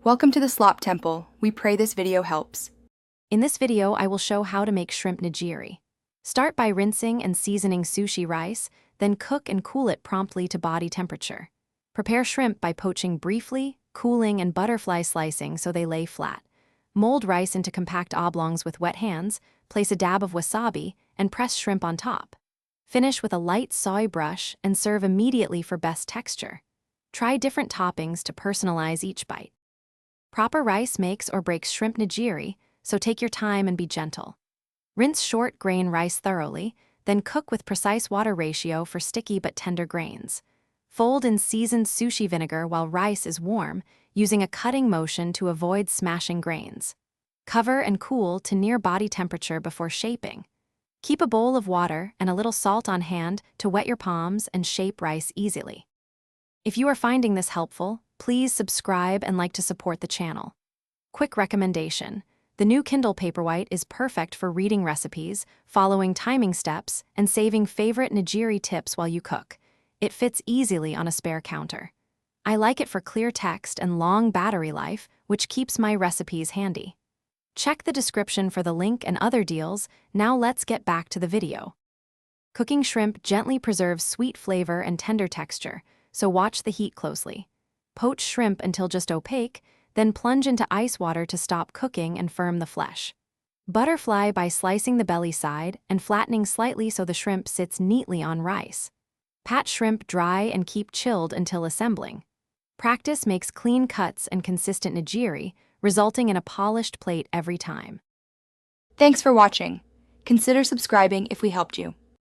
Welcome to the Slop Temple. We pray this video helps. In this video, I will show how to make shrimp nigiri. Start by rinsing and seasoning sushi rice, then cook and cool it promptly to body temperature. Prepare shrimp by poaching briefly, cooling, and butterfly slicing so they lay flat. Mold rice into compact oblongs with wet hands, place a dab of wasabi, and press shrimp on top. Finish with a light soy brush and serve immediately for best texture. Try different toppings to personalize each bite. Proper rice makes or breaks shrimp nigiri, so take your time and be gentle. Rinse short grain rice thoroughly, then cook with precise water ratio for sticky but tender grains. Fold in seasoned sushi vinegar while rice is warm, using a cutting motion to avoid smashing grains. Cover and cool to near body temperature before shaping. Keep a bowl of water and a little salt on hand to wet your palms and shape rice easily. If you are finding this helpful, please subscribe and like to support the channel. Quick recommendation: the new Kindle Paperwhite is perfect for reading recipes, following timing steps, and saving favorite nigiri tips while you cook. It fits easily on a spare counter. I like it for clear text and long battery life, which keeps my recipes handy. Check the description for the link and other deals. Now let's get back to the video. Cooking shrimp gently preserves sweet flavor and tender texture, so watch the heat closely. Poach shrimp until just opaque, then plunge into ice water to stop cooking and firm the flesh. Butterfly by slicing the belly side and flattening slightly so the shrimp sits neatly on rice. Pat shrimp dry and keep chilled until assembling. Practice makes clean cuts and consistent nigiri, resulting in a polished plate every time. Thanks for watching. Consider subscribing if we helped you.